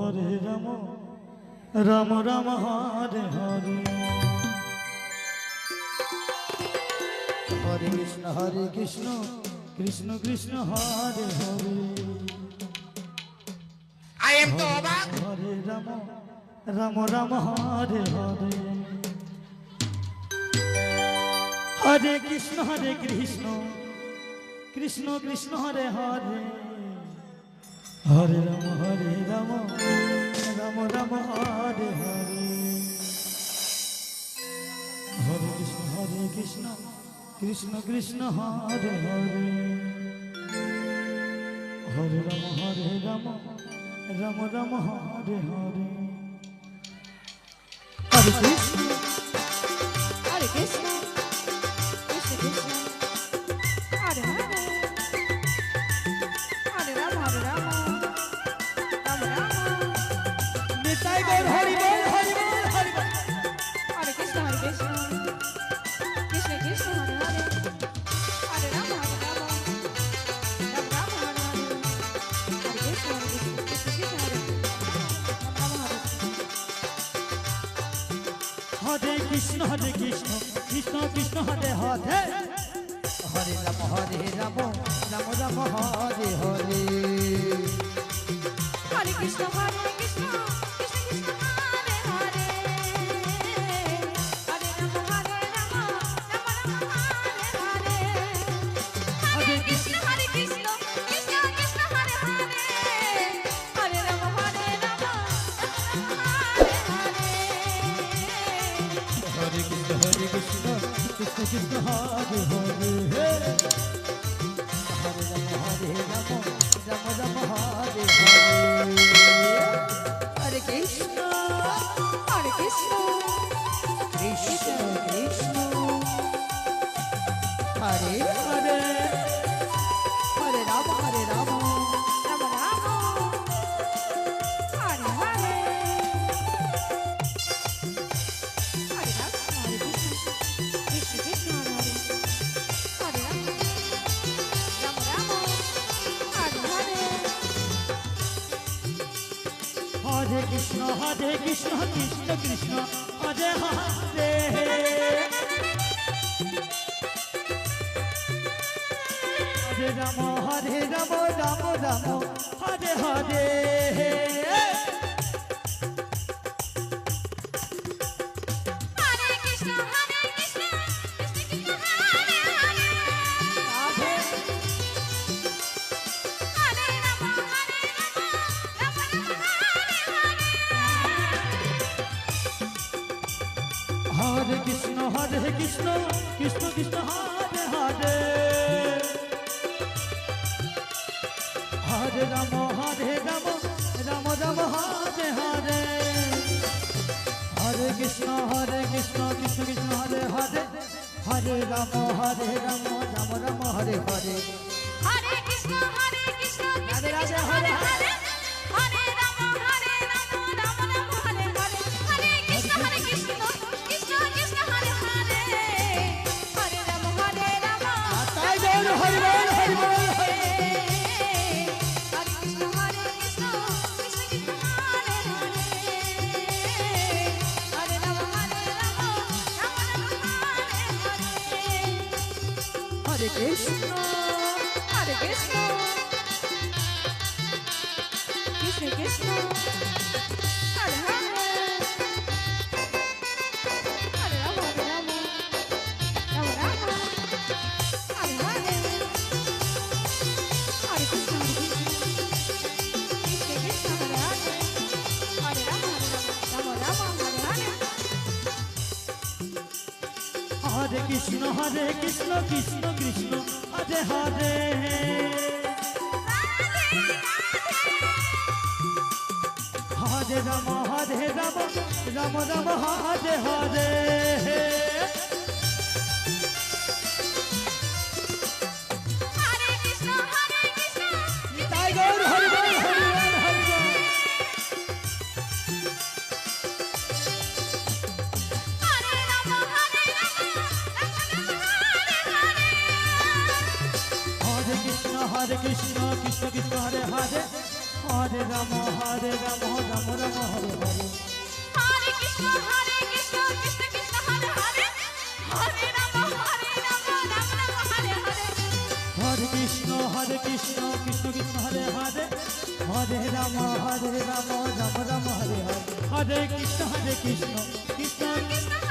Hare Ram Ram Ram Hare Hare Hare Krishna Krishna Krishna Hare Hare I am তো অবাক। হরে Ram Ram Ram Hare Hare Hare Krishna Krishna Krishna Hare Hare Hare Ram Ram Ram Hare Hare Hare Krishna Krishna Krishna Hare Hare Hare Ram Ram Ram Hare Hare Hare Krishna Hare Krishna, Krishna Krishna, Hare Hare, Hare Rama, Hare Rama, Rama Rama, Nitai Gour Hari বল হরি বল হরি বল Hare Krishna, Krishna Krishna, Hare Hare, Hare Rama, Hare Rama, Rama Rama, Hare Hare, Hare Krishna, Krishna Krishna, Hare Rama, Hare হরে Krishna Krishna Krishna Hare Hare Hare Ram Ram Ram Hare Hare Hare Krishna, Hare Krishna, Krishna Krishna, Hare Hare, Hare Rama, Hare Rama, Rama Rama, Hare Hare, Hare Krishna, Krishna Krishna, Hare Hare, Hare Rama, Hare Rama, Rama Rama, Hare Hare. হরে Krishna Krishna Krishna Hare Hare Hare Ram Ram Ram Hare Hare Hare Krishna Hare Krishna, Krishna Krishna Hare Hare Hare Ram Rama Rama, Hare Hare, Hare Rama, Hare Krishna, Krishna Krishna, Hare Hare, Hare Rama, Rama Rama, Hare Hare. হরে Krishna Krishna Krishna Hare Hare Hare Ram Ram Ram Hare Hare Hare Krishna, Krishna Krishna, Hare Hare, Radhe Hare Rama, Rama Rama, Hare Hare. হরে Krishna Krishna Krishna Hare Hare Hare Ram Ram Ram Hare Hare Hare Krishna Krishna Krishna Hare Hare Hare Ram Ram Ram Hare Hare Hare Krishna, Krishna Radhe Radhe Krishna, হরে Hare হরে Hare, Hare Rama, Rama Rama, Hare Hare, Hare Krishna, Krishna Krishna, Hare Hare, Hare Rama, Rama, তাই গৌর হরি বল হরি বল Hari Hare Krishna, Krishna Krishna, Hare Hare, Hare Rama, Rama Rama, Hare Hare. হরে Krishna Hare Krishna, Krishna Krishna, Hare Hare, Hare Rama, Rama Rama, Hare Hare, Hare Krishna, Krishna Krishna, Hare Hare, Hare Rama, Rama Rama, Hare Hare. হরে Krishna Krishna Krishna Hare Hare Hare Ram Ram Ram Hare Hare Hare Krishna, তাই গৌর হরি বল হরি বল হরি বল Hare Rama, Rama Rama, Hare Hare. Krishna Krishna Krishna Krishna Hare Hare Hare Ram Ram Ram Hare Hare Hare Krishna Krishna Krishna Hare Hare Hare Ram Ram Ram Hare Hare Hare Krishna Krishna Krishna Hare Hare Hare Ram Ram Ram Ram Hare Hare Hare Krishna Krishna Krishna